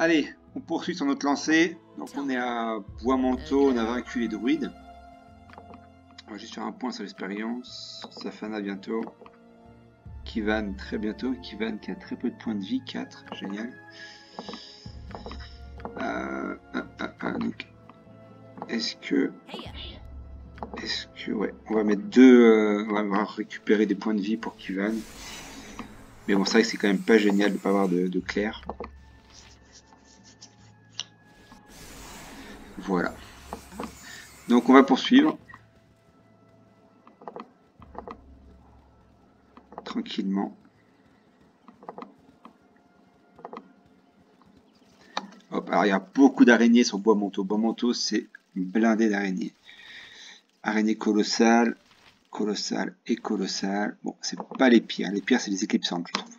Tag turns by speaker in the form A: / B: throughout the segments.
A: Allez, on poursuit sur notre lancée. Donc on est à Bois-Manteau, on a vaincu les druides. On va juste faire un point sur l'expérience. Safana bientôt. Kivan très bientôt. Kivan qui a très peu de points de vie, 4, génial. Donc, est-ce que ouais, on va mettre 2, on va récupérer des points de vie pour Kivan. Mais bon, c'est vrai que c'est quand même pas génial de ne pas avoir de clair. Voilà. Donc on va poursuivre. Tranquillement. Hop, alors il y a beaucoup d'araignées sur Bois-Manteau. Bois-Manteau, c'est blindé d'araignées. Araignées colossales, colossales et colossales. Bon, c'est pas les pires. Les pires, c'est les éclipsantes, je trouve.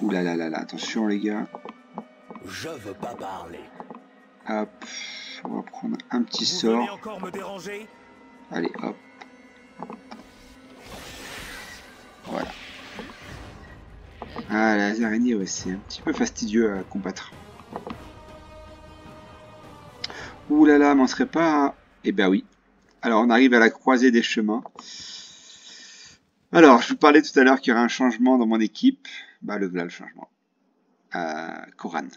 A: Ouh là là là là, attention les gars.
B: Je veux pas parler.
A: Hop, on va prendre un petit sort.
B: Encore me déranger.
A: Allez, hop. Voilà. Ah, les araignées, ouais, c'est un petit peu fastidieux à combattre. Ouh là là, mais on serait pas... Eh ben oui. Alors, on arrive à la croisée des chemins. Alors, je vous parlais tout à l'heure qu'il y aurait un changement dans mon équipe. Bah, voilà le changement. Koran.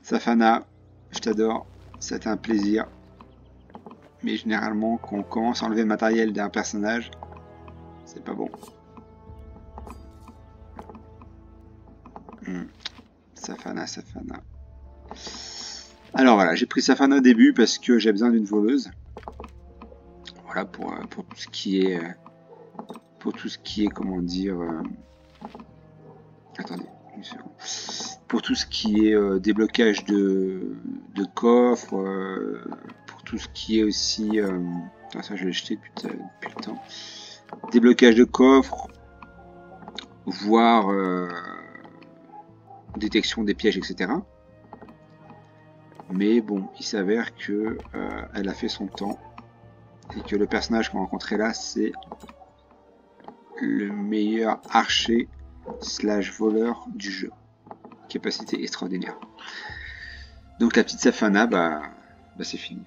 A: Safana, je t'adore. C'était un plaisir. Mais généralement, quand on commence à enlever le matériel d'un personnage, c'est pas bon. Safana, Safana. Alors voilà, j'ai pris Safana au début parce que j'ai besoin d'une voleuse. Voilà, pour tout ce qui est... pour tout ce qui est, comment dire... attendez, une seconde. Pour tout ce qui est déblocage de coffres, pour tout ce qui est aussi... ça je l'ai jeté depuis le temps. Déblocage de coffres, voire détection des pièges, etc. Mais bon, il s'avère que elle a fait son temps et que le personnage qu'on rencontrait là, c'est le meilleur archer / voleur du jeu. Capacité extraordinaire. Donc la petite Safana, bah c'est fini.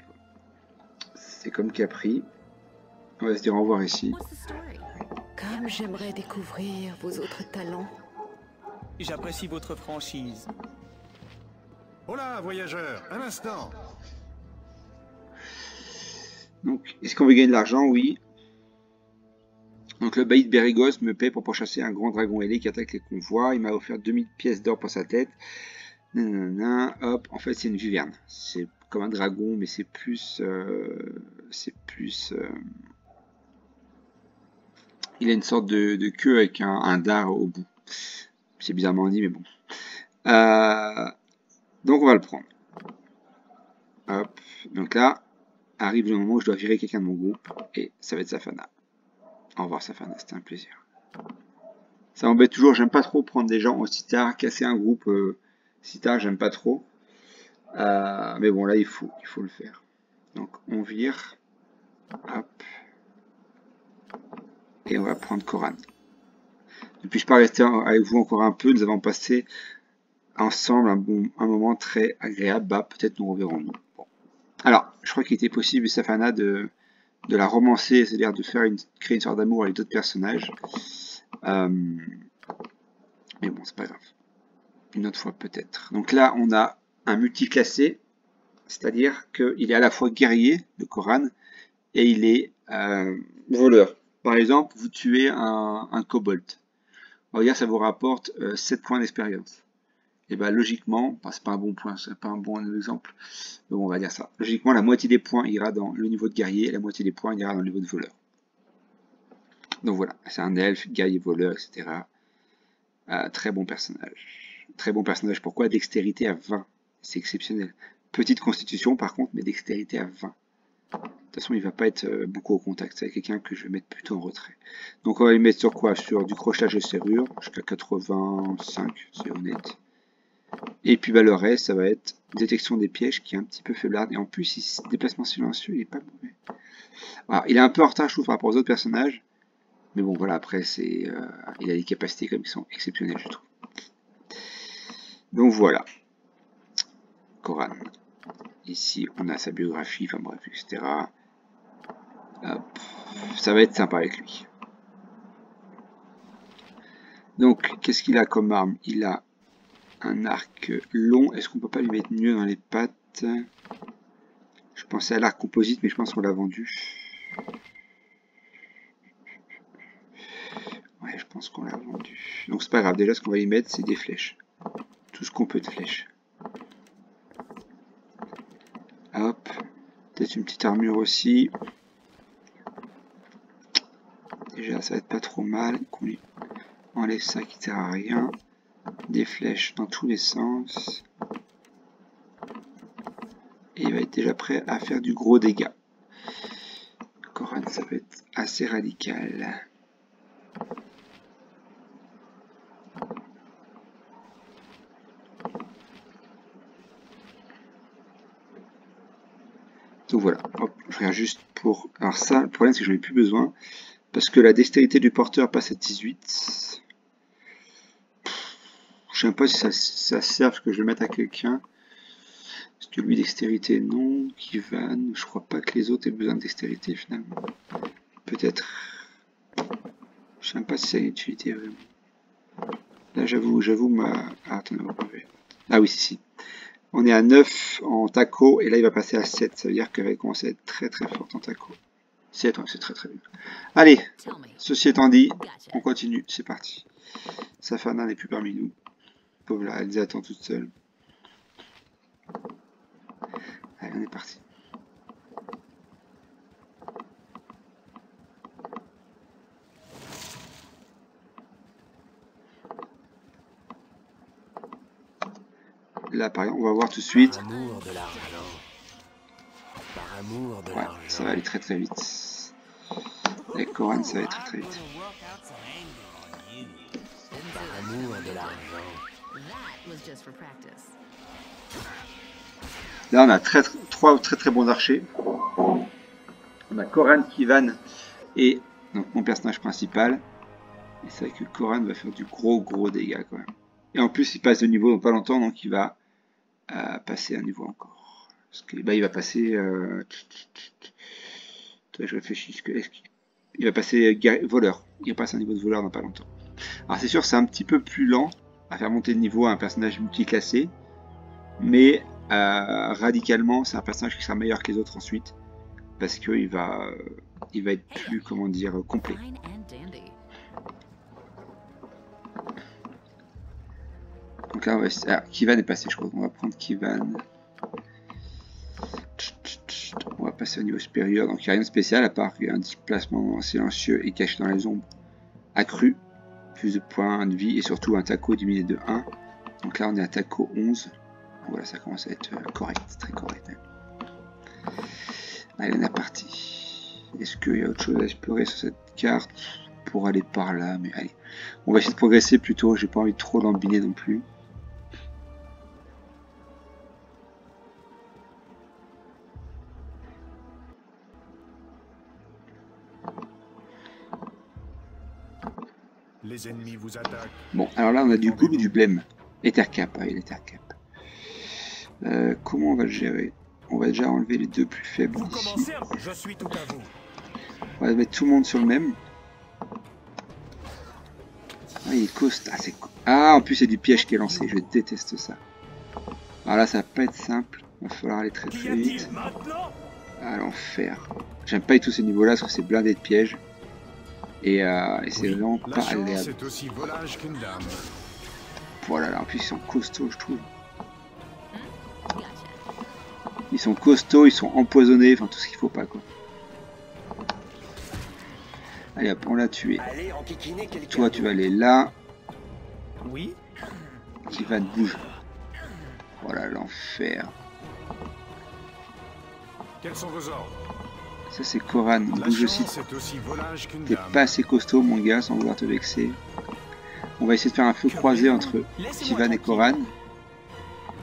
A: C'est comme Capri. On va se dire au revoir ici.
C: Comme j'aimerais découvrir vos autres talents.
B: J'apprécie votre franchise.
D: Hola, voyageur, un instant.
A: Donc, est-ce qu'on veut gagner de l'argent? Oui. Donc, le bailli de Bérigos me paie pour pourchasser un grand dragon ailé qui attaque les convois. Il m'a offert 2000 pièces d'or pour sa tête. Nanana, hop, en fait, c'est une viverne. C'est comme un dragon, mais c'est plus... il a une sorte de queue avec un dard au bout. C'est bizarrement dit, mais bon. Donc on va le prendre. Hop. Donc là, arrive le moment où je dois virer quelqu'un de mon groupe. Et ça va être Safana. Au revoir Safana, c'était un plaisir. Ça m'embête toujours, j'aime pas trop prendre des gens aussi tard, casser un groupe si tard, j'aime pas trop. Mais bon là il faut le faire. Donc on vire. Hop. Et on va prendre Koran. Ne puis-je pas rester avec vous encore un peu? Nous avons passé ensemble un moment très agréable. Bah, peut-être nous reverrons-nous. Bon. Alors, je crois qu'il était possible, Safana, de la romancer, c'est-à-dire de créer une sorte d'amour avec d'autres personnages. Mais bon, c'est pas grave. Une autre fois peut-être. Donc là, on a un multiclassé, c'est-à-dire qu'il est à la fois guerrier, le Koran, et il est voleur. Par exemple, vous tuez un kobold. On va dire que ça vous rapporte 7 points d'expérience. Et bien logiquement, c'est pas un bon point, c'est pas un bon exemple, mais bon, on va dire ça. Logiquement, la moitié des points ira dans le niveau de guerrier, et la moitié des points ira dans le niveau de voleur. Donc voilà, c'est un elfe, guerrier, voleur, etc. Très bon personnage. Très bon personnage, pourquoi? Dextérité à 20, c'est exceptionnel. Petite constitution par contre, mais dextérité à 20. De toute façon, il va pas être beaucoup au contact. C'est quelqu'un que je vais mettre plutôt en retrait. Donc, on va lui mettre sur quoi? Sur du crochetage de serrure, jusqu'à 85, c'est honnête. Et puis, bah, le reste, ça va être détection des pièges, qui est un petit peu faiblarde. Et en plus, déplacement silencieux, il est pas mauvais. Alors, il est un peu en retard, je trouve, par rapport aux autres personnages. Mais bon, voilà, après, il a des capacités comme qui sont exceptionnelles, je trouve. Donc voilà. Corran. Ici, on a sa biographie, enfin bref, etc. Hop. Ça va être sympa avec lui. Donc, qu'est-ce qu'il a comme arme? Il a un arc long. Est-ce qu'on peut pas lui mettre mieux dans les pattes? Je pensais à l'arc composite, mais je pense qu'on l'a vendu. Ouais, je pense qu'on l'a vendu. Donc c'est pas grave, déjà ce qu'on va y mettre, c'est des flèches. Tout ce qu'on peut de flèches. Hop. Peut-être une petite armure aussi. Déjà, ça va être pas trop mal. Qu'on lui enlève ça qui sert à rien. Des flèches dans tous les sens. Et il va être déjà prêt à faire du gros dégât. Corran, ça va être assez radical. Donc voilà, hop, je regarde juste pour... Alors ça, le problème c'est que j'en ai plus besoin. Parce que la dextérité du porteur passe à 18. Je sais même pas si ça sert parce que je vais le mettre à quelqu'un. Est-ce que lui dextérité? Non. Kivan, je crois pas que les autres aient besoin de dextérité finalement. Peut-être. Je sais même pas si ça a une utilité vraiment. Là j'avoue ma... Ah, attendez, on va pas ver. Ah oui, si. On est à 9 en taco et là il va passer à 7. Ça veut dire qu'elle va commencer à être très très forte en taco. 7, ouais, c'est très très bien. Allez, ceci étant dit, on continue, c'est parti. Safana n'est plus parmi nous. Pauvre là, elle attend toute seule. Allez, on est parti. Là, par exemple, on va voir tout de suite. Ouais, ça va aller très très vite. Avec Corran, ça va aller très très vite. Là, on a trois très très bons archers. On a Corran, Kivan et donc mon personnage principal. Et c'est vrai que Corran va faire du gros dégâts quand même. Et en plus, il passe de niveau dans pas longtemps, donc il va passer un niveau encore. Parce que bah, il va passer. Je réfléchis. Il va passer voleur. Il va passer un niveau de voleur dans pas longtemps. Alors c'est sûr, c'est un petit peu plus lent à faire monter de niveau à un personnage multiclassé, mais radicalement, c'est un personnage qui sera meilleur que les autres ensuite, parce qu'il va être plus, comment dire, complet. Donc là, Kivan est passé, je crois. On va prendre Kivan. On va passer au niveau supérieur. Donc il n'y a rien de spécial à part un déplacement silencieux et caché dans les ombres accru. Plus de points de vie et surtout un taco diminué de 1. Donc là on est à taco 11. Voilà, ça commence à être correct, très correct. Allez, on est parti. Est-ce qu'il y a autre chose à explorer sur cette carte pour aller par là? Mais allez, on va essayer de progresser plutôt. J'ai pas envie de trop l'embiner non plus.
D: Les ennemis vous attaquent.
A: Bon, alors là on a du goût et du blême. Ethercap, oui, l'Ethercap. Comment on va le gérer? On va déjà enlever les deux plus faibles ici.
B: Je suis tout à vous.
A: On va mettre tout le monde sur le même. Ah, il est costaud. Ah, en plus c'est du piège qui est lancé. Je déteste ça. Alors là, ça va pas être simple. Il va falloir aller très vite. Ah, l'enfer. J'aime pas du tout ces niveaux-là parce que c'est blindé de pièges. Et c'est vraiment pas agréable. Voilà, là, en plus ils sont costauds, je trouve. Ils sont costauds, ils sont empoisonnés, enfin tout ce qu'il faut pas, quoi. Allez hop, on l'a tué. Toi, tu vas aller là.
B: Oui.
A: Qui va te bouger. Voilà, l'enfer.
D: Quels sont vos ordres?
A: Ça, c'est Corran. Bouge aussi. T'es pas assez costaud, mon gars, sans vouloir te vexer. On va essayer de faire un feu croisé entre Kivan et Corran.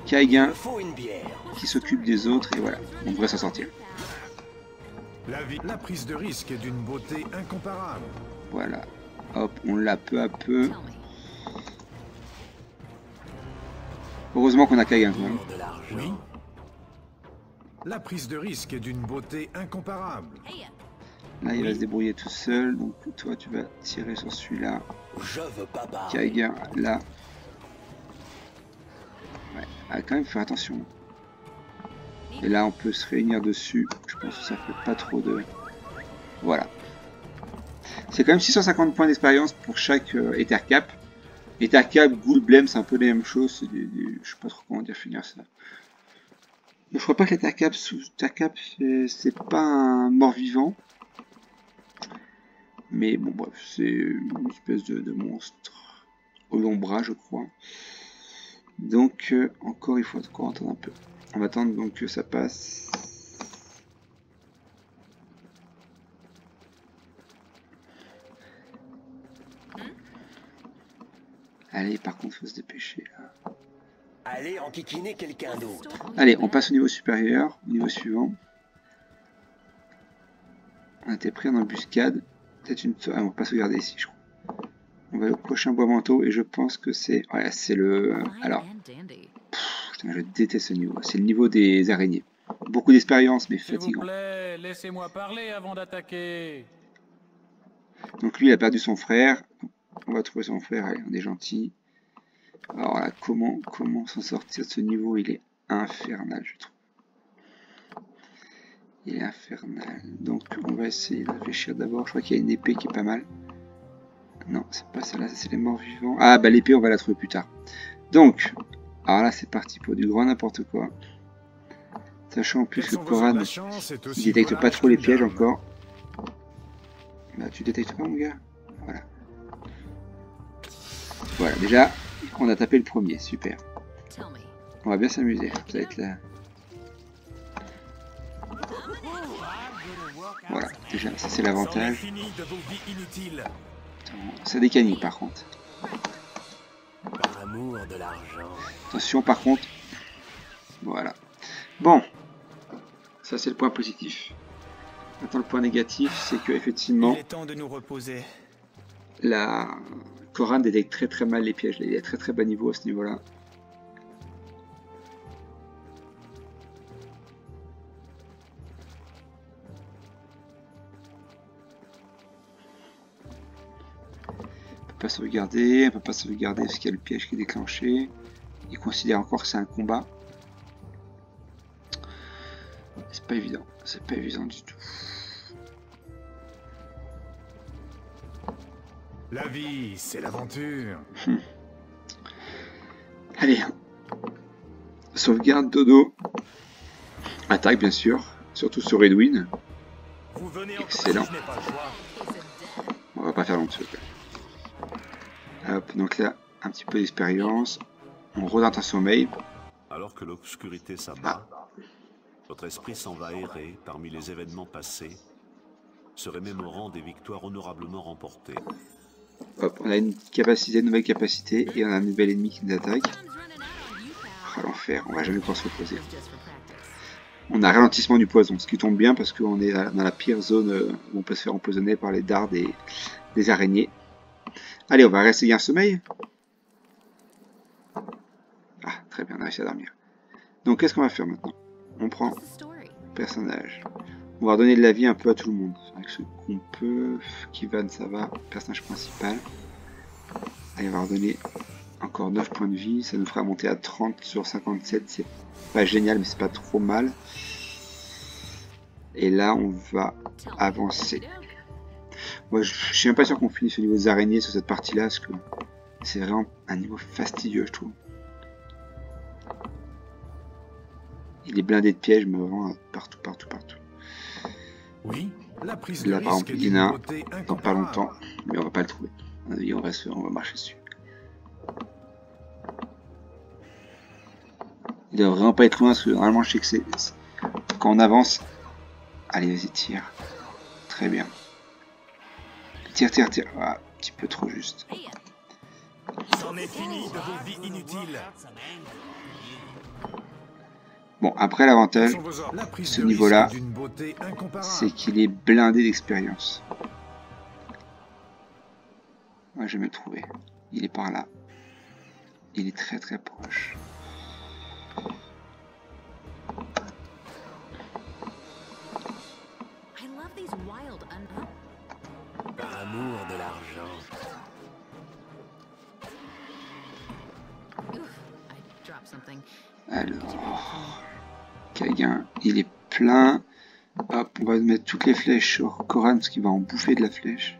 A: Kaigan qui s'occupe des autres, et voilà. On devrait s'en sortir.
D: La prise de risque est d'une beauté incomparable.
A: Voilà. Hop, on l'a peu à peu. Heureusement qu'on a Kagan quand même.
D: Oui. La prise de risque est d'une beauté incomparable.
A: Là, il va se débrouiller tout seul. Donc, toi, tu vas tirer sur celui-là. Kagan, là. Ouais, ah, quand même faire attention. Et là, on peut se réunir dessus. Je pense que ça fait pas trop de... Voilà. C'est quand même 650 points d'expérience pour chaque Ethercap. Ethercap, Ghoul, Blême, c'est un peu les mêmes choses. Je sais pas trop comment dire finir ça. Je crois pas que l'Ethercap, c'est pas un mort-vivant. Mais bon, bref, c'est une espèce de monstre au long bras, je crois. Donc, encore, il faut encore attendre un peu. On va attendre donc que ça passe. Allez, par contre, il faut se dépêcher là.
E: Allez enquiquiner quelqu'un d'autre.
A: Allez, on passe au niveau supérieur, au niveau suivant. On a été pris en embuscade. Peut-être une... Ah, on va pas sauvegarder ici, je crois. On va au prochain bois manteau et je pense que c'est... Ouais, c'est le... Alors... Putain, je déteste ce niveau. C'est le niveau des araignées. Beaucoup d'expérience, mais
B: S'il vous
A: fatigant.
B: plaît, laissez-moi parler avant d'attaquer.
A: Donc lui, il a perdu son frère. On va trouver son frère. Allez, on est gentil. Alors là, comment s'en sortir de ce niveau? Il est infernal, je trouve. Il est infernal. Donc on va essayer de réfléchir d'abord. Je crois qu'il y a une épée qui est pas mal. Non, c'est pas celle-là, c'est les morts vivants. Ah bah l'épée, on va la trouver plus tard. Donc, alors là c'est parti pour du grand n'importe quoi. Sachant en plus que Koran, il détecte pas trop les pièges encore. Bah tu détectes pas mon gars? Voilà. Voilà, déjà, on a tapé le premier, super. On va bien s'amuser, ça va être là. Voilà, déjà, ça c'est l'avantage. Ça décanille par contre.
E: Par amour de l'argent.
A: Attention par contre. Voilà. Bon. Ça c'est le point positif. Maintenant le point négatif, c'est que effectivement...
B: Il est temps de nous reposer.
A: La Koran détecte très mal les pièges. Il est à très bas niveau à ce niveau-là. Pas sauvegarder, on peut pas sauvegarder parce qu'il y a le piège qui est déclenché. Il considère encore que c'est un combat. C'est pas évident du tout.
D: La vie, c'est l'aventure.
A: Allez, sauvegarde dodo. Attaque bien sûr, surtout sur Edwin. Excellent. On va pas faire long-dessus. Hop, donc là, un petit peu d'expérience. On redonne un sommeil.
F: Alors que l'obscurité s'abat, votre esprit s'en va errer parmi les événements passés, se remémorant des victoires honorablement remportées.
A: Hop, on a une nouvelle capacité, et on a un nouvel ennemi qui nous attaque. Ah, l'enfer, on va jamais pouvoir se reposer. On a ralentissement du poison, ce qui tombe bien parce qu'on est dans la pire zone où on peut se faire empoisonner par les dards des araignées. Allez, on va réessayer un sommeil. Ah, très bien, on a réussi à dormir. Donc, qu'est-ce qu'on va faire maintenant? On prend personnage. On va redonner de la vie un peu à tout le monde. Avec ce qu'on peut. Kivan, ça va. Personnage principal. Allez, on va redonner encore 9 points de vie. Ça nous fera monter à 30 sur 57. C'est pas génial, mais c'est pas trop mal. Et là, on va avancer. Moi, je suis même pas sûr qu'on finisse au niveau des araignées sur cette partie-là, parce que c'est vraiment un niveau fastidieux, je trouve. Il est blindé de pièges, mais vraiment partout.
D: Oui, la prise de
A: Là, par
D: risque
A: exemple,
D: est
A: il y en a
D: d'une
A: un
D: beauté
A: dans pas
D: incomparable.
A: longtemps, mais on va pas le trouver. On va marcher dessus. Il doit vraiment pas être loin, parce que normalement, je sais que c'est... Quand on avance... Allez, vas-y, tire. Très bien. Tire. Ah, un petit peu trop juste.
B: C'en est fini de vos vies inutiles.
A: Bon, après l'avantage,
D: La prise
A: ce
D: de
A: niveau-là,
D: risque est d'une beauté incomparable.
A: c'est qu'il est blindé d'expérience. Moi, je vais me le trouver. Il est par là. Il est très très proche.
E: Par amour de l'argent.
A: Alors, Kagan, il est plein. Hop, on va mettre toutes les flèches sur Koran parce qu'il va en bouffer de la flèche.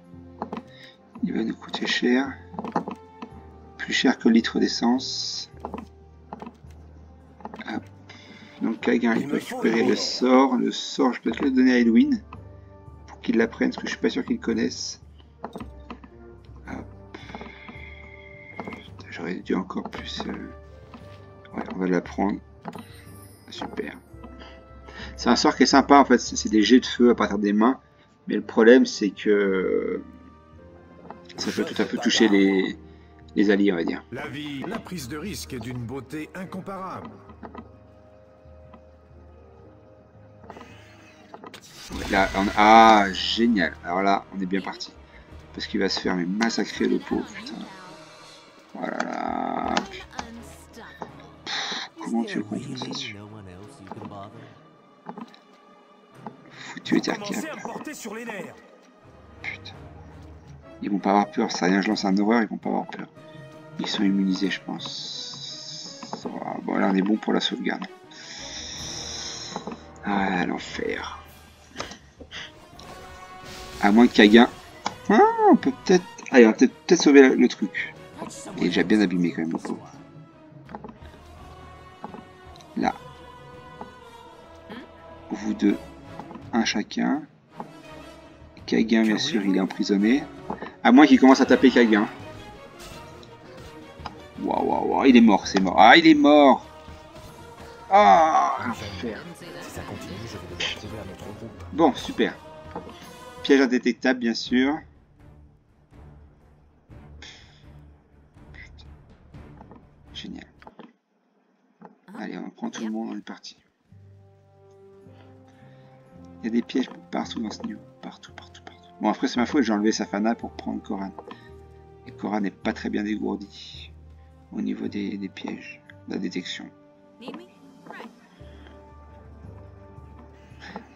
A: Il va nous coûter cher. Plus cher que le litre d'essence. Hop. Donc Kagan, il peut récupérer le sort. Le sort, je peux peut-être le donner à Edwin. Pour qu'il l'apprenne, parce que je suis pas sûr qu'il le connaisse. Hop. J'aurais dû encore plus... Ouais, on va l'apprendre. Super. C'est un sort qui est sympa en fait, c'est des jets de feu à partir des mains. Mais le problème c'est que ça peut tout à fait toucher les alliés, on va dire.
D: La prise de risque est d'une beauté incomparable.
A: Là, ah, génial. Alors là, on est bien parti. Parce qu'il va se faire massacrer le pauvre, putain. Voilà là. Comment tu le contrôles ça dessus? Foutu étercap. Putain. Ils vont pas avoir peur, ça rien, je lance un horreur, ils vont pas avoir peur. Ils sont immunisés, je pense. Bon, là on est bon pour la sauvegarde. Ah, l'enfer. À moins que Kagan... Ah, on peut peut-être... Allez, on va peut-être sauver le truc. Il est déjà bien abîmé quand même, le pauvre. Là. Vous deux. Un chacun. Kagan, bien sûr, il est emprisonné. À moins qu'il commence à taper Kagan. Waouh, waouh, waouh, il est mort, c'est mort. Ah, il est mort. Ah, l'enfer. Bon, super. Piège indétectable, bien sûr. Génial. Allez, on prend tout le monde, on est parti. Il y a des pièges partout dans ce niveau. Partout, partout, partout. Bon, après, c'est ma faute, j'ai enlevé Safana pour prendre Koran. Et Koran n'est pas très bien dégourdi au niveau des pièges, de la détection.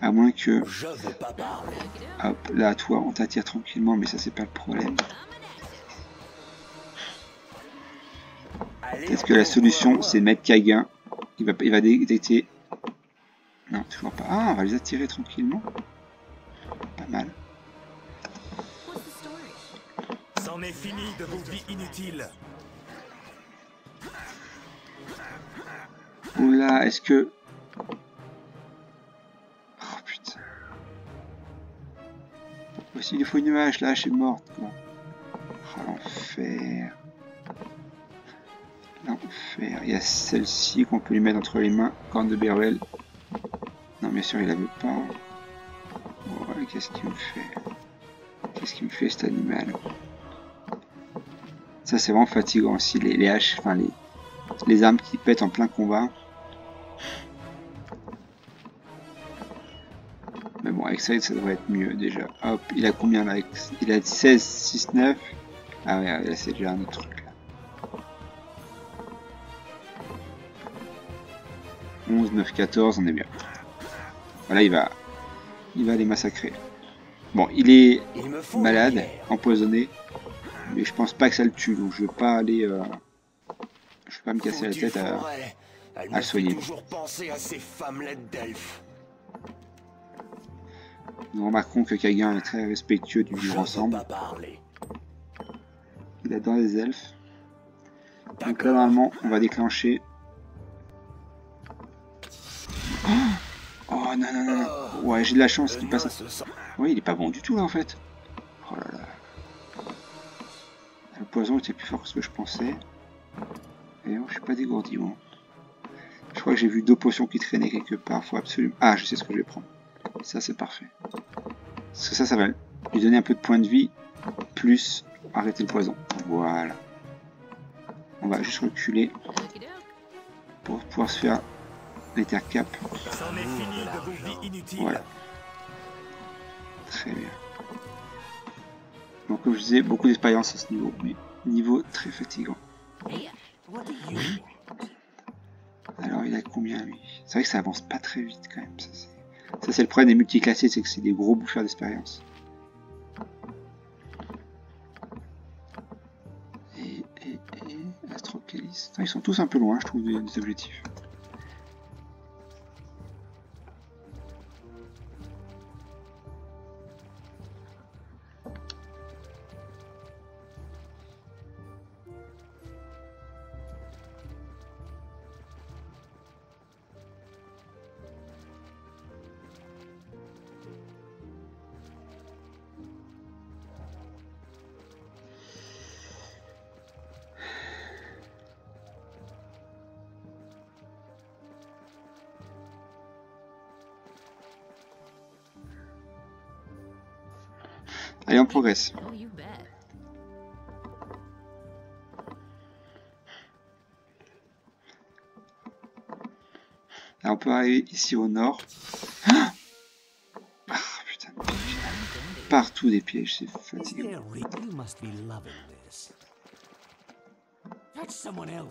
A: À moins que... Hop, là, toi, on t'attire tranquillement, mais ça, c'est pas le problème. Est-ce que la solution, c'est de mettre Kagan? Il va détecter... Non, toujours pas. Ah, on va les attirer tranquillement. Pas mal.
G: C'en est fini de vos vies inutiles.
A: Oula, est-ce que... Oh putain. Voici, il faut une image, là, je suis morte, quoi. Oh, l'enfer. L'enfer. Il y a celle-ci qu'on peut lui mettre entre les mains. Corne de Beruel. Non, bien sûr, il la veut pas. Ouais, qu'est-ce qu'il me fait? Qu'est-ce qu'il me fait, cet animal? Ça, c'est vraiment fatigant aussi, les haches, enfin, les armes qui pètent en plein combat. Mais bon, avec ça devrait être mieux, déjà. Hop, il a combien, là? Il a 16, 6, 9. Ah ouais, là, c'est déjà un autre truc, là. 11, 9, 14, on est bien. Voilà, il va les massacrer. Bon, il est malade, empoisonné, mais je pense pas que ça le tue, donc je vais pas aller... je vais pas me casser la tête à le soigner. Nous remarquons que Kagan est très respectueux du vivre ensemble. Il adore les elfes. Donc là, normalement, on va déclencher... Oh non, non, non, non. Ouais, j'ai de la chance qu'il passe. Oui, il est pas bon du tout là en fait. Oh là là. Le poison était plus fort que ce que je pensais. Et non, je suis pas dégourdi, bon. Je crois que j'ai vu 2 potions qui traînaient quelque part. Faut absolument. Ah, je sais ce que je vais prendre. Ça, c'est parfait. Parce que ça va lui donner un peu de points de vie. Plus arrêter le poison. Voilà. On va juste reculer. Pour pouvoir se faire l'Ethercap.
G: C'en est fini de vos vies inutiles.
A: Voilà. Très bien. Donc comme je disais, beaucoup d'expérience à ce niveau, mais niveau très fatigant. Alors il a combien lui? C'est vrai que ça avance pas très vite quand même. Ça c'est le problème des multiclassés, c'est que c'est des gros bouffeurs d'expérience. Et Astrocalis. Ils sont tous un peu loin, je trouve, des objectifs. Allez, on progresse.
C: Oh, you bet.
A: Là, on peut arriver ici au nord. Ah, putain de piège. Partout des pièges, c'est fatigant.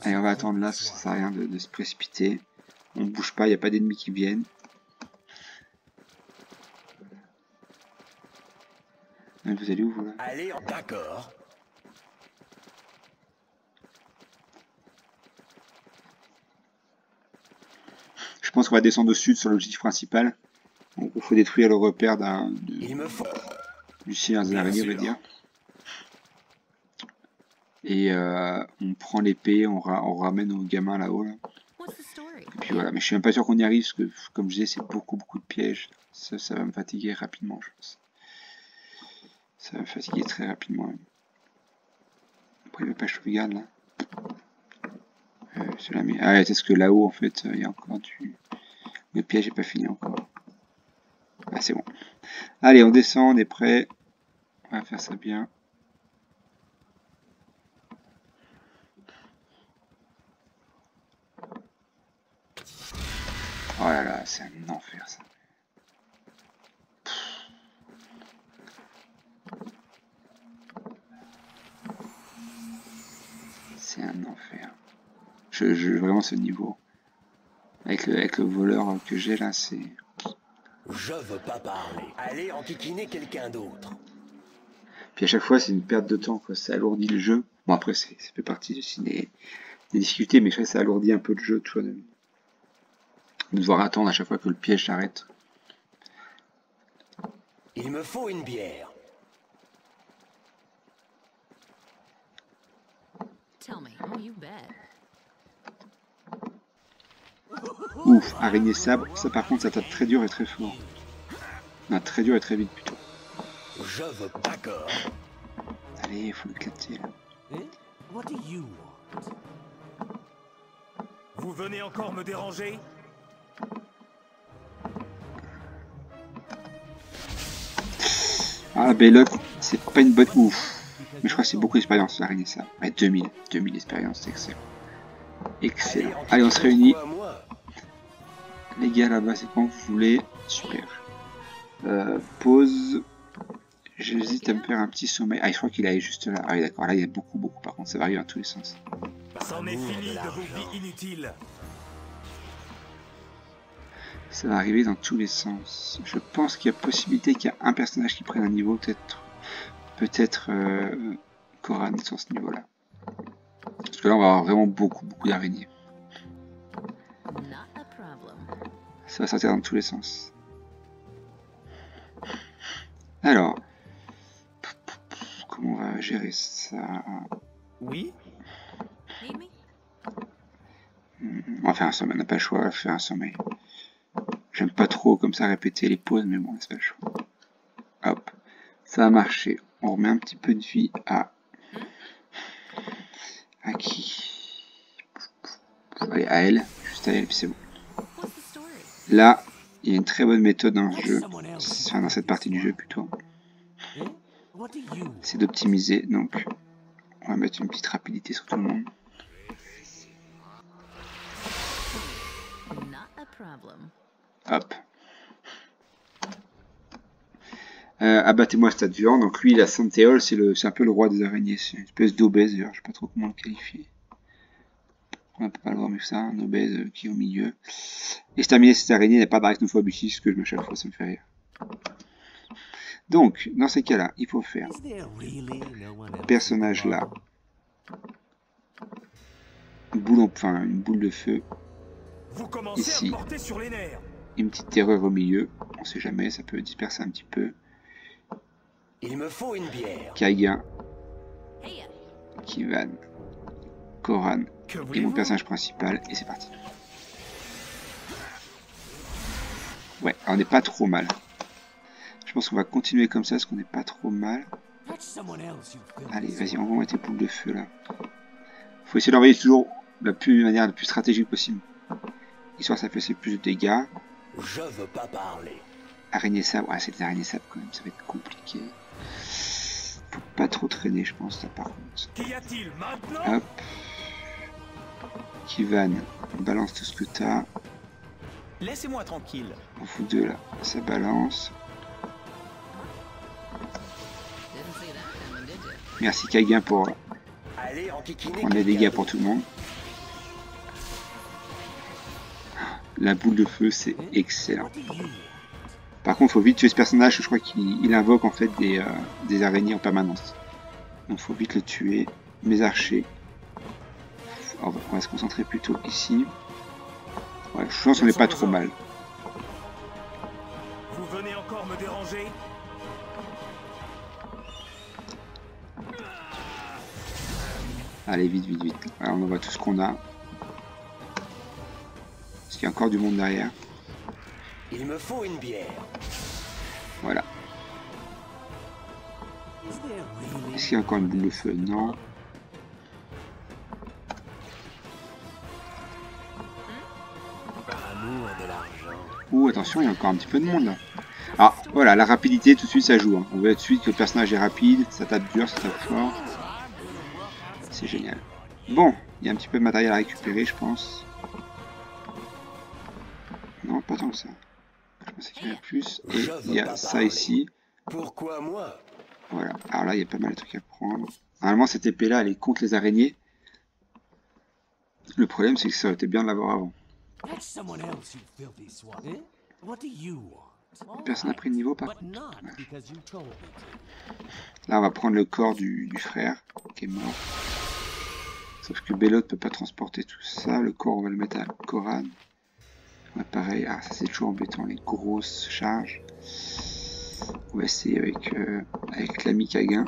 A: Allez, on va attendre là, ça sert à rien de se précipiter. On bouge pas, il n'y a pas d'ennemis qui viennent. Vous allez où, vous là?
E: Allez, d'accord.
A: Je pense qu'on va descendre au sud sur l'objectif principal. Donc il faut détruire le repère
E: Il me faut.
A: du seigneur des araignées, on va dire. Et on prend l'épée, on ramène nos gamins là-haut. Là. Et puis voilà, mais je suis même pas sûr qu'on y arrive, parce que comme je disais, c'est beaucoup de pièges. Ça va me fatiguer rapidement, je pense. Ça va me fatiguer très rapidement. Même. Après, il ne veut pas sauvegarde là. Ah ouais, c'est ce que là-haut, en fait, il y a encore du... Le piège n'est pas fini encore. Ah, c'est bon. Allez, on descend, on est prêt. On va faire ça bien. Oh là là, c'est un enfer ça. C'est un enfer. Vraiment ce niveau. Avec le voleur que j'ai là, c'est...
E: Je veux pas parler. Allez enquiquiner quelqu'un d'autre.
A: Puis à chaque fois, c'est une perte de temps, quoi. Ça alourdit le jeu. Bon, après, ça fait partie aussi des difficultés, mais je trouve que ça alourdit un peu le jeu, tu vois, de devoir attendre à chaque fois que le piège s'arrête.
E: Il me faut une bière.
C: Tell me. Oh, you bet.
A: Ouf, araignée sabre, ça par contre ça tape très dur et très fort. Non, très dur et très vite plutôt.
E: Je veux d'accord.
A: Allez, il faut l'éclater là.
G: Vous venez encore me déranger?
A: Ah, Belloc, c'est pas une bonne ouf. Mais je crois que c'est beaucoup d'expérience, l'araignée sabre. Ouais, 2000 d'expérience, c'est excellent. Excellent. Allez, on se réunit. Les gars là-bas, c'est quand vous voulez. Super. Pause. J'hésite à me faire un petit sommeil. Ah, je crois qu'il est juste là. Ah oui, d'accord. Là, il y a beaucoup. Par contre, ça varie dans tous les sens.
G: C'en est fini de vos vies inutiles.
A: Ça va arriver dans tous les sens. Je pense qu'il y a possibilité qu'il y a un personnage qui prenne un niveau. Peut-être Coran sur ce niveau-là. Parce que là, on va avoir vraiment beaucoup d'araignées. Ça va sortir dans tous les sens. Alors, comment on va gérer ça?
G: Oui?
A: On va faire un sommeil, on n'a pas le choix, on va faire un sommeil. J'aime pas trop comme ça répéter les pauses, mais bon, c'est pas le choix. Hop, ça a marché. On remet un petit peu de vie à qui? Allez, à elle, juste à elle, puis c'est bon. Là, il y a une très bonne méthode dans le jeu, enfin dans cette partie du jeu plutôt. C'est d'optimiser, donc on va mettre une petite rapidité sur tout le monde. Hop. Abattez-moi stade violent. Donc lui, la Santéole, c'est un peu le roi des araignées. C'est une espèce d'obèse, d'ailleurs. Je sais pas trop comment le qualifier. On peut pas le voir mieux que ça. Un obèse qui est au milieu. Exterminer cette araignée n'a pas d'arachnophobie, ce que je me chaque fois, ça me fait rire. Donc, dans ces cas-là, il faut faire personnage là. Une boule de feu.
G: Vous commencez
A: Ici.
G: à porter sur les nerfs.
A: Une petite terreur au milieu. On sait jamais, ça peut disperser un petit peu.
E: Il me faut une bière.
A: Kaiga. Kivan. Koran.
G: Que
A: Et mon
G: voulez-vous?
A: personnage principal. Et c'est parti. Ouais, on n'est pas trop mal. Je pense qu'on va continuer comme ça, parce qu'on n'est pas trop mal. Allez, vas-y, envoie-moi tes boules de feu là. Faut essayer d'envoyer toujours de manière la plus stratégique possible. Histoire ça fait plus de dégâts.
E: Je veux pas parler.
A: Araignée sable, ouais, c'est des araignées sable quand même, ça va être compliqué. Faut pas trop traîner, je pense, là par contre.
G: Qu'y a-t-il maintenant?
A: Hop. Kivan, balance tout ce que t'as.
B: Laissez-moi tranquille.
A: On fout deux là, ça balance. Merci Kaiga pour
E: Allez, enquiquiner
A: prendre les dégâts pour tout le monde. La boule de feu, c'est excellent. Par contre, faut vite tuer ce personnage, je crois qu'il invoque en fait des araignées en permanence. Donc faut vite le tuer. Mes archers. On va se concentrer plutôt ici. Ouais, je pense qu'on n'est pas trop mal.
G: Vous venez encore me déranger?
A: Allez, vite, vite, vite. Alors, on envoie tout ce qu'on a. Parce qu'il y a encore du monde derrière.
E: Il me faut une bière.
A: Voilà. Est-ce qu'il y a encore une boule de feu? Non.
E: Amour de l'argent.
A: Ouh, attention, il y a encore un petit peu de monde là. Ah, voilà, la rapidité, tout de suite, ça joue. Hein. On voit tout de suite que le personnage est rapide, ça tape dur, ça tape fort. C'est génial. Bon, il y a un petit peu de matériel à récupérer, je pense. Non, pas tant que ça. Je pensais qu'il y avait plus. Et il y a ça ici.
E: Pourquoi moi?
A: Voilà. Alors là, il y a pas mal de trucs à prendre. Normalement, cette épée-là, elle est contre les araignées. Le problème, c'est que ça aurait été bien de l'avoir avant. Personne n'a pris le niveau, par contre. Ouais. Là, on va prendre le corps du frère, qui est mort. Sauf que Bellot ne peut pas transporter tout ça. Le corps, on va le mettre à Koran. Ouais, pareil. Ah, ça, c'est toujours embêtant, les grosses charges. On va essayer avec l'ami Kagin.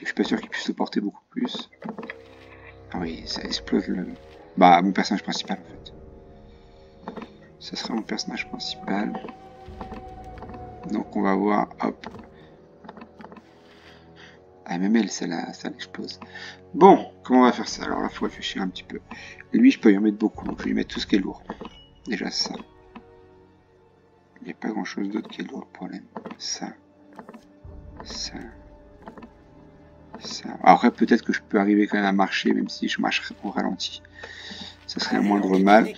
A: Je suis pas sûr qu'il puisse le porter beaucoup plus. Ah oui, ça explose le... Bah, mon personnage principal, en fait. Ça sera mon personnage principal. Donc, on va voir... Hop. Ah, même elle, ça l'explose. Bon, comment on va faire ça? Alors là, il faut réfléchir un petit peu. Lui, je peux y en mettre beaucoup. Donc, je vais lui mettre tout ce qui est lourd. Déjà, ça. Il n'y a pas grand-chose d'autre qui est lourd, le problème. Ça. Ça. Ça. Après, peut-être que je peux arriver quand même à marcher, même si je marche au ralenti. Ça serait un moindre mal.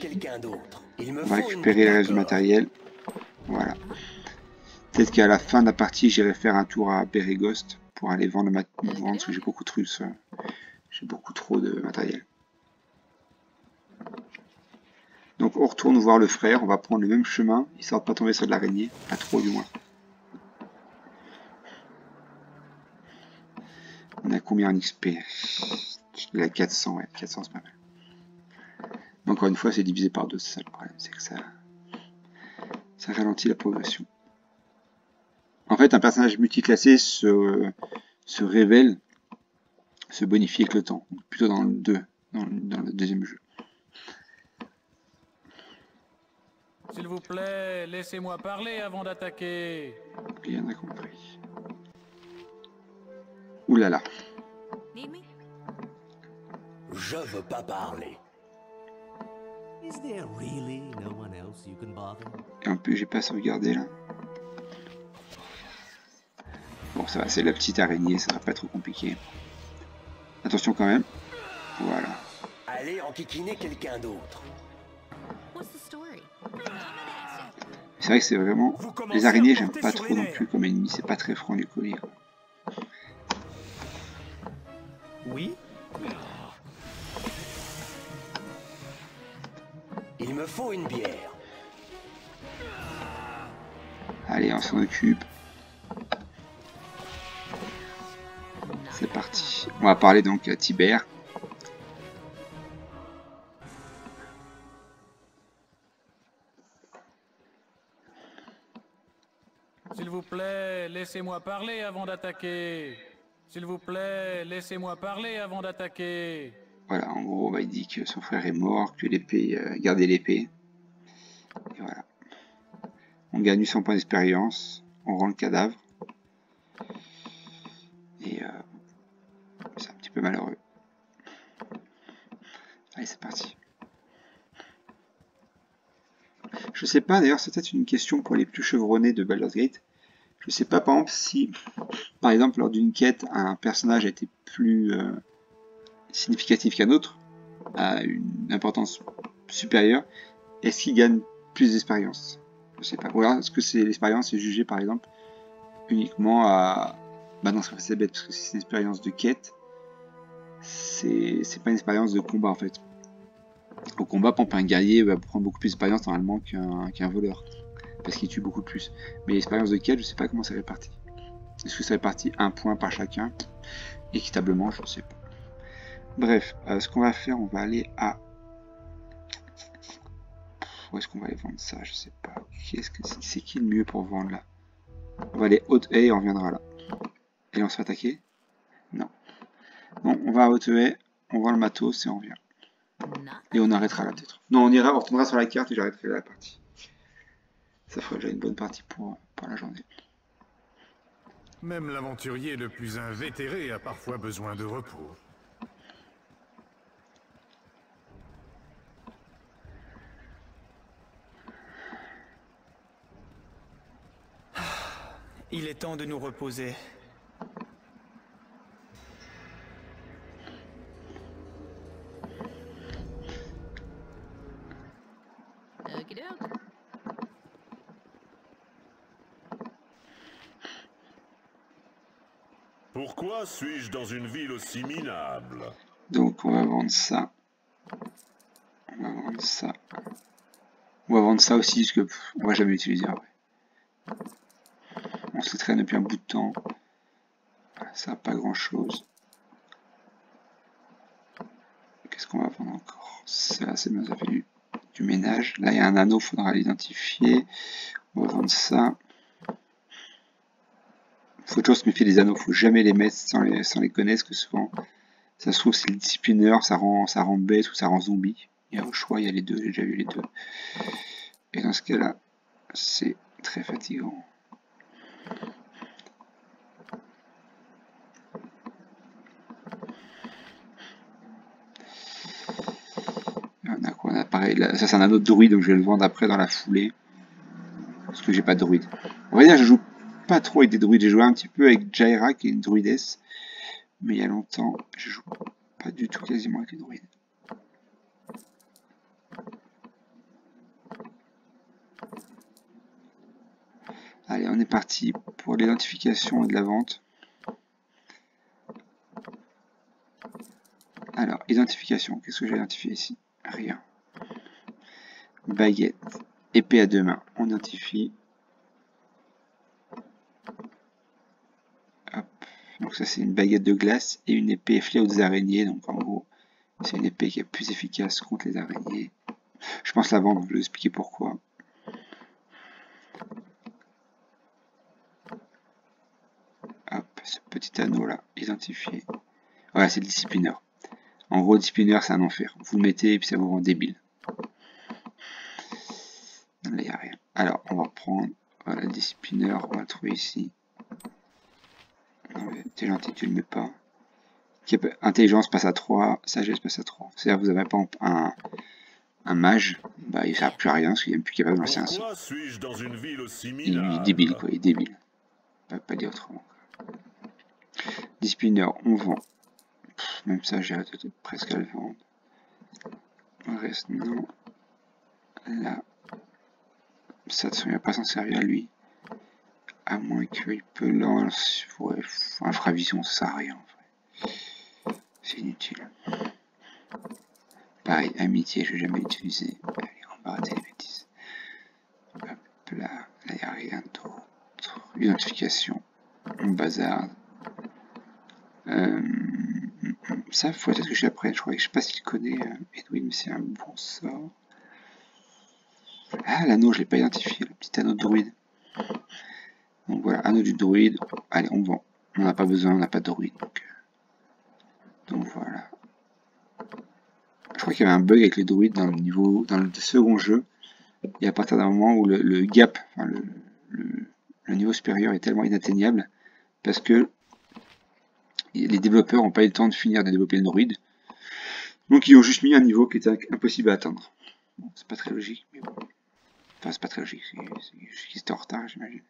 A: On va récupérer le reste du matériel. Voilà. Peut-être qu'à la fin de la partie, j'irai faire un tour à Beregost pour aller vendre parce que j'ai beaucoup trop de matériel. Donc on retourne voir le frère, on va prendre le même chemin, histoire de pas tomber sur de l'araignée, pas trop du moins. On a combien en XP? Il a 400, ouais, 400 c'est pas mal. Mais encore une fois, c'est divisé par 2, c'est ça le problème, c'est que ça ralentit la progression. En fait, un personnage multiclassé se révèle, se bonifie avec le temps, plutôt dans le 2, dans le deuxième jeu.
B: S'il vous plaît, laissez-moi parler avant d'attaquer.
A: Bien a compris. Ouh là là.
E: Je veux pas parler.
A: Et en plus, j'ai pas sauvegardé là. Bon, ça va, c'est la petite araignée, ça va pas être trop compliqué. Attention quand même. Voilà.
E: Allez enquiquiner quelqu'un d'autre.
A: C'est vrai que c'est vraiment...
G: Vous commencez
A: Les araignées,
G: à
A: j'aime
G: porter
A: pas
G: sur
A: trop
G: les
A: non
G: nerfs.
A: plus comme ennemi. C'est pas très franc du collier.
G: Oui?
E: Il me faut une bière.
A: Allez, on s'en occupe. C'est parti. On va parler donc à Tibère.
B: S'il vous plaît, laissez-moi parler avant d'attaquer. S'il vous plaît, laissez-moi parler avant d'attaquer.
A: Voilà, en gros, bah, il dit que son frère est mort, que l'épée, gardez l'épée. Et voilà. On gagne 800 points d'expérience, on rend le cadavre. Et c'est un petit peu malheureux. Allez, c'est parti. Je sais pas, d'ailleurs, c'est peut-être une question pour les plus chevronnés de Baldur's Gate. Je sais pas, par exemple, si, par exemple, lors d'une quête, un personnage a été plus significatif qu'un autre, a une importance supérieure, est-ce qu'il gagne plus d'expérience? Je sais pas. Ou alors, est-ce que l'expérience est jugée, par exemple, uniquement à... Bah non, c'est bête, parce que si c'est une expérience de quête, c'est pas une expérience de combat, en fait. Au combat, par exemple, un guerrier va prendre beaucoup plus d'expérience, normalement, qu'un voleur. Parce qu'il tue beaucoup plus. Mais l'expérience de quête, je sais pas comment c'est réparti. Est-ce que c'est réparti un point par chacun? Équitablement, je ne sais pas. Bref, ce qu'on va faire, on va aller à... Où est-ce qu'on va aller vendre ça? Je sais pas. C'est qui le mieux pour vendre là? On va aller Haute-Haie et on reviendra là. Et on se fait attaquer? Non. Bon, on va à Haute-Haie, on vend le matos et on revient. Et on arrêtera là peut-être. Non, on retournera sur la carte et j'arrêterai la partie. Ça fera déjà une bonne partie pour la journée.
D: Même l'aventurier le plus invétéré a parfois besoin de repos.
G: Il est temps de nous reposer.
F: Pourquoi suis-je dans une ville aussi minable?
A: Donc on va vendre ça. On va vendre ça. On va vendre ça aussi parce que on va jamais l'utiliser après. On se traîne depuis un bout de temps. Ça n'a pas grand chose. Qu'est-ce qu'on va vendre encore? Ça, c'est bien, ça fait du ménage. Là, il y a un anneau, il faudra l'identifier. On va vendre ça. Faut toujours se méfier des anneaux, faut jamais les mettre sans les connaître, parce que souvent, ça se trouve, c'est le disciplineur, ça rend bête ou ça rend zombie. Il y a au choix, il y a les deux, j'ai déjà vu les deux. Et dans ce cas-là, c'est très fatigant. On a quoi? On a pareil, là, ça c'est un anneau de druide, donc je vais le vendre après dans la foulée. Parce que j'ai pas de druide. On va dire, je joue pas trop avec des druides, j'ai joué un petit peu avec Jaira qui est une druidesse. Mais il y a longtemps, je joue pas du tout quasiment avec les druides. Allez, on est parti pour l'identification et de la vente. Alors, identification, qu'est-ce que j'ai identifié ici? Rien. Baguette, épée à deux mains, on identifie. Hop. Donc ça c'est une baguette de glace et une épée effilée aux araignées, donc en gros c'est une épée qui est plus efficace contre les araignées. Je pense la vendre, je vais vous expliquer pourquoi. Hop, ce petit anneau là, identifié. Voilà, c'est le disciplineur. En gros, le disciplineur c'est un enfer. Vous le mettez et puis ça vous rend débile. Là il n'y a rien. Alors on va reprendre, voilà le disciplineur, on va le trouver ici. T'es gentil, tu le mets pas. Intelligence passe à 3, sagesse passe à 3. C'est-à-dire que vous avez pas un mage, bah il ne sert plus à rien parce qu'il n'est même plus capable de lancer un sort.
F: Pourquoi suis-je dans une ville aussi
A: Il est débile quoi, il est débile. On peut pas dire autrement. Disciplineur, on vend. Même ça, j'ai arrêté presque à le vendre. Le reste, non. Là. Ça, il va pas s'en servir lui. À moins qu'il peut lancer. Ouais, infravision, ça sert à rien. C'est inutile. Pareil, amitié, je vais jamais utiliser. Allez, on va arrêter les bêtises. Hop là, il n'y a rien d'autre. Identification. On bazarde. Ça, faut peut-être que je l'apprenne. Je sais pas s'il connaît Edwin, mais c'est un bon sort. Ah, l'anneau, je l'ai pas identifié, le petit anneau de druide. Donc voilà, anneau du druide. Allez, on vend. On n'a pas besoin, on n'a pas de druide. Donc voilà. Je crois qu'il y avait un bug avec les druides dans le second jeu. Et à partir d'un moment où le gap, enfin le niveau supérieur est tellement inatteignable, parce que les développeurs n'ont pas eu le temps de finir de développer le druide. Donc ils ont juste mis un niveau qui était impossible à atteindre. Bon, c'est pas très logique, mais bon. Enfin, c'est pas très logique, c'était en retard, j'imagine.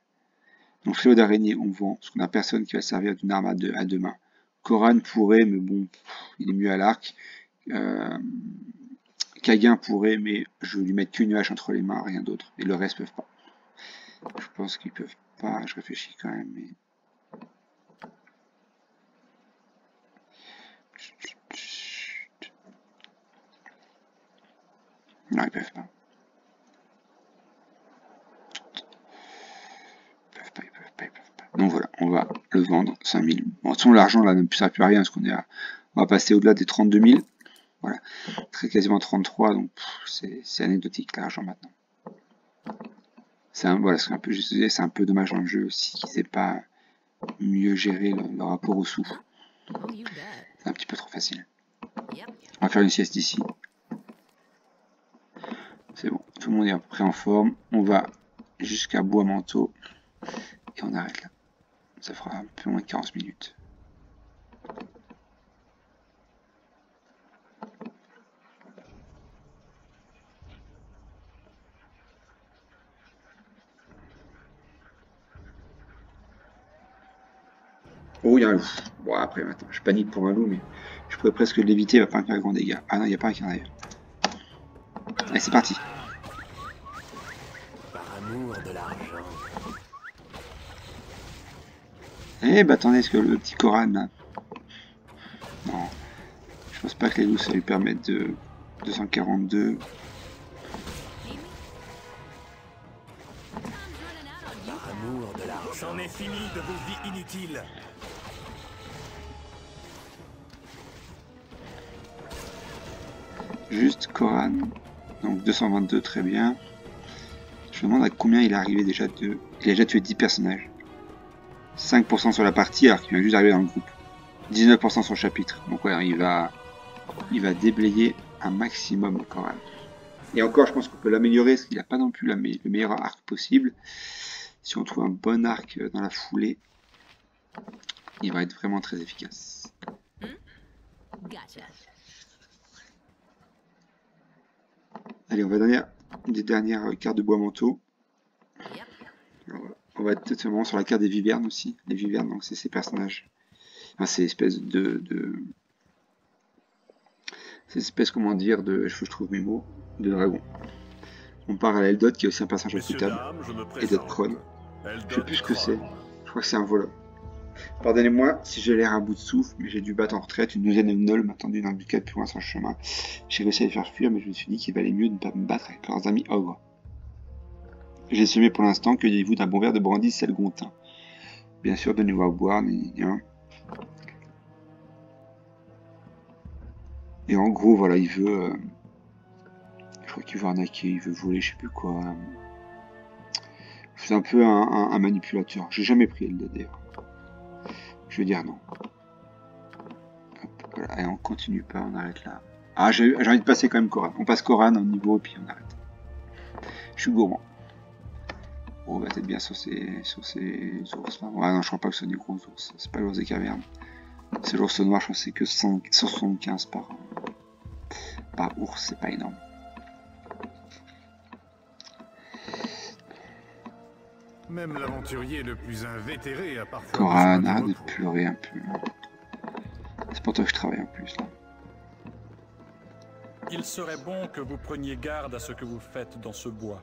A: Donc fléau d'araignée, on vend, parce qu'on n'a personne qui va servir d'une arme à deux mains. Koran pourrait, mais bon, il est mieux à l'arc. Kaguin pourrait, mais je vais lui mettre qu'une hache entre les mains, rien d'autre. Et le reste peuvent pas. Je pense qu'ils peuvent pas, je réfléchis quand même, mais... Non, ils peuvent pas. Ils peuvent pas. Donc voilà, on va le vendre, 5000. Bon, de toute façon, l'argent là ne sert plus à rien, parce qu'on est on va passer au-delà des 32 000. Voilà, très quasiment 33, donc c'est anecdotique l'argent maintenant. Voilà, c'est un peu, c'est un peu dommage dans le jeu aussi qu'ils n'aient pas mieux géré le rapport au sous. C'est un petit peu trop facile. On va faire une sieste ici. C'est bon, tout le monde est à peu près en forme. On va jusqu'à Bois Manteau et on arrête là. Ça fera un peu moins de 40 minutes. Oh, il y a un loup. Bon, après, maintenant, je panique pour un loup, mais je pourrais presque l'éviter, il va pas me faire grand dégâts. Ah non, il n'y a pas un qui en a. Allez, c'est parti.
E: Par amour de l'argent.
A: Eh bah attendez, est-ce que le petit Koran là... Non. Je pense pas que les loups ça lui permette de 242.
E: Par amour de l'argent.
G: C'en est fini de vos vies inutiles.
A: Juste Koran. Donc 222, très bien. Je me demande à combien il est arrivé déjà de... Il a déjà tué 10 personnages. 5% sur la partie alors qu'il vient juste d'arriver dans le groupe. 19% sur le chapitre. Donc ouais, il va déblayer un maximum Koran. Et encore, je pense qu'on peut l'améliorer parce qu'il n'a pas non plus le meilleur arc possible. Si on trouve un bon arc dans la foulée, il va être vraiment très efficace. Allez, on va donner des dernières cartes de Bois Manteau. On va être totalement sur la carte des Vivernes aussi. Les Vivernes, donc c'est ces personnages. Enfin, c'est espèce c'est espèce, comment dire, je trouve mes mots, de dragon. On part à l'Eldot qui est aussi un personnage recrutable. Eldot Kron. Je sais plus ce que c'est. Je crois que c'est un voleur. Pardonnez-moi si j'ai l'air à bout de souffle, mais j'ai dû battre en retraite. Une douzaine de gnolls m'attendaient dans le cadre plus loin sur le chemin. J'ai réussi à les faire fuir, mais je me suis dit qu'il valait mieux de ne pas me battre avec leurs amis ogres. J'ai semé pour l'instant, que dites-vous d'un bon verre de brandy Selgontin? Bien sûr, donnez-vous à boire, Et en gros, voilà, il veut... je crois qu'il veut arnaquer, il veut voler, je sais plus quoi. C'est un peu un manipulateur. J'ai jamais pris le d'ailleurs. Je vais dire non. Hop, voilà, et on continue pas, on arrête là. Ah, j'ai envie de passer quand même Koran. On passe Koran au niveau et puis on arrête. Je suis gourmand. Bon, on va être bien sur ces ours là. Ouais, non, je crois pas que ce soit des gros ours. C'est pas l'ours des cavernes. C'est l'ours noir, je crois que c'est que 175 par ours, c'est pas énorme.
D: Même l'aventurier le plus invétéré a parfois...
A: Koran, arrête de pleurer un peu. C'est pour toi que je travaille en plus là.
B: Il serait bon que vous preniez garde à ce que vous faites dans ce bois.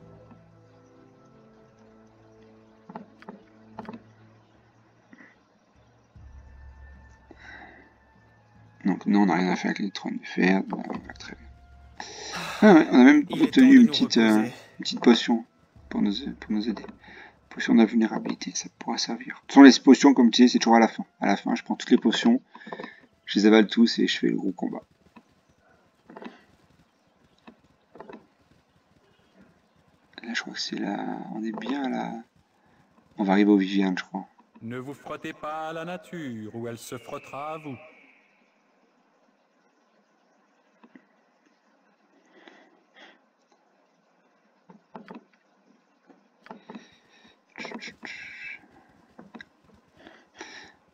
A: Donc non, on n'a rien à faire avec les trônes de fer. Bon, très bien. Ah ouais, on a même obtenu une petite potion pour nous aider. Potion d'invulnérabilité, ça pourra servir. De toute façon, les potions, comme tu disais, c'est toujours à la fin. À la fin, je prends toutes les potions, je les avale tous et je fais le gros combat. Là, je crois que c'est là... On est bien là. On va arriver au Viviane, je crois.
B: Ne vous frottez pas à la nature, ou elle se frottera à vous.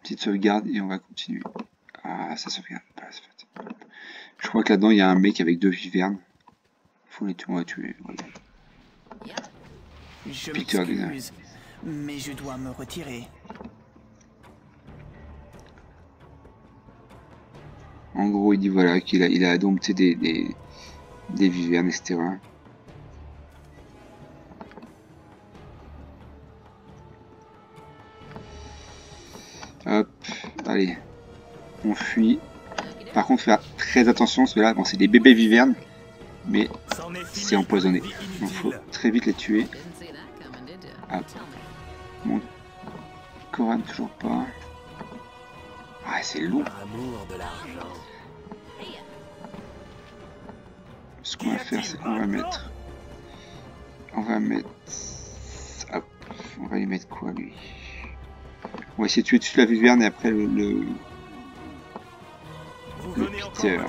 A: Petite sauvegarde et on va continuer. Ah, ça sauvegarde pas, c'est fait. Je crois que là-dedans, il y a un mec avec 2 vivernes. Faut les tuer, on va tuer. Voilà.
H: Je
A: Peter,
H: m'excuse, mais je dois me retirer.
A: En gros, il dit voilà qu'il a dompté des vivernes, etc. Hop, allez, on fuit. Par contre, faire très attention, parce que là, bon, c'est des bébés vivernes, mais c'est empoisonné. Donc, faut très vite les tuer. Hop. Bon. Corane, toujours pas. Ah, c'est long. Ce qu'on va faire, c'est qu'on va mettre... On va mettre... Hop. On va lui mettre quoi, lui? On va essayer de tuer dessus la viverne et après le Peter.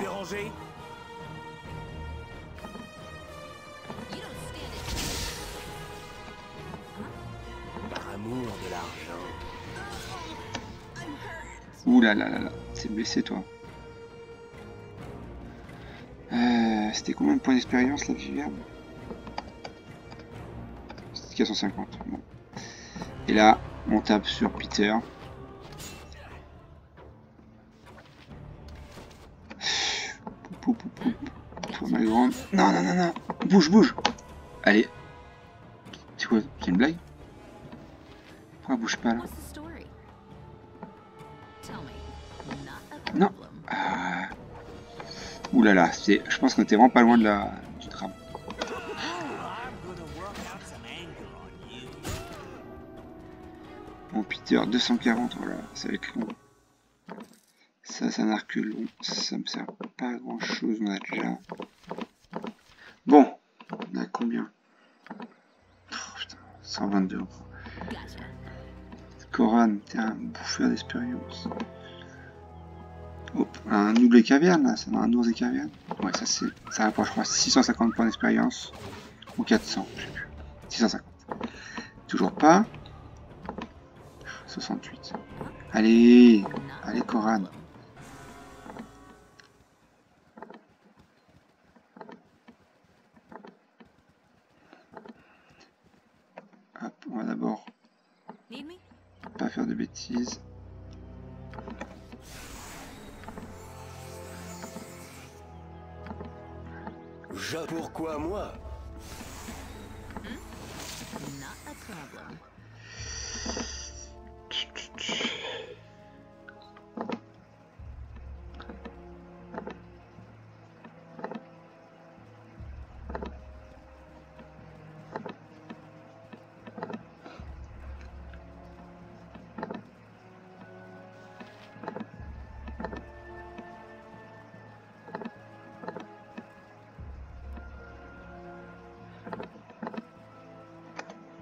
E: Par amour de l'argent.
A: Ouh là là là là, c'est blessé toi. C'était combien de points d'expérience la viverne? C'était 450. Bon. Et là, on tape sur Peter. Toi, ma grande. Non, non, non, non. Bouge, bouge. Allez. C'est quoi? C'est une blague? Pourquoi elle bouge pas là? Non. Ouh là là, je pense qu'on était vraiment pas loin de du drame. Bon, Peter, 240, voilà, ça va être long. Ça, c'est un arc long, ça me sert pas à grand chose, on a déjà. Bon, on a combien? Oh, putain, 122 encore. Corane, t'es un bouffeur d'expérience. Hop, un double caverne là, ça va un ours des cavernes. Ouais, ça rapproche, je crois, 650 points d'expérience. Ou 400, je sais plus. 650. Toujours pas. 68. Allez, allez Corane. Hop, on va d'abord pas faire de bêtises.
E: Pourquoi moi?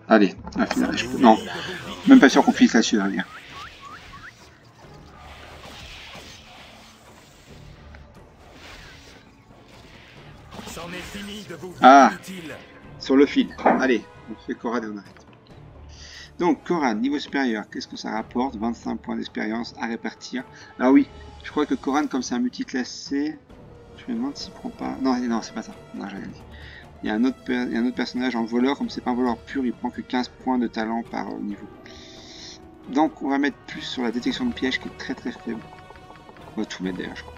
A: Allez, on va finir. Non, même pas sûr qu'on finisse là-dessus, là, bien. Ah, sur le fil. Allez, on fait Corane et on arrête. Donc, Corane, niveau supérieur, qu'est-ce que ça rapporte? 25 points d'expérience à répartir. Alors oui, je crois que Corane, comme c'est un multiclassé, je me demande s'il prend pas... Non, non, c'est pas ça. Non, j'ai rien dit. Il y a un autre personnage en voleur, comme c'est pas un voleur pur, il prend que 15 points de talent par niveau. Donc on va mettre plus sur la détection de pièges qui est très très faible. On va tout mettre d'ailleurs, je crois.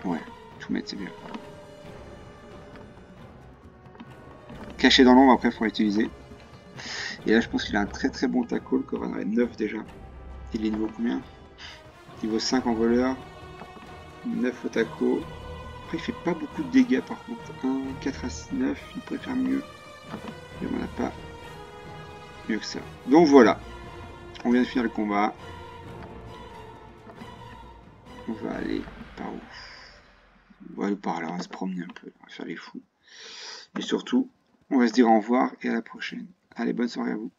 A: Ouais, tout mettre c'est bien. Caché dans l'ombre, après il faut l'utiliser. Et là je pense qu'il a un très très bon tackle, Corane avait 9 déjà. Il est niveau combien? Niveau 5 en voleur. 9 au taco. Après, il fait pas beaucoup de dégâts par contre. 1, 4 à 6, 9. Il pourrait faire mieux. Et on n'a pas mieux que ça. Donc voilà. On vient de finir le combat. On va aller par où? On va aller par là. On va se promener un peu. On va faire les fous. Et surtout, on va se dire au revoir et à la prochaine. Allez, bonne soirée à vous.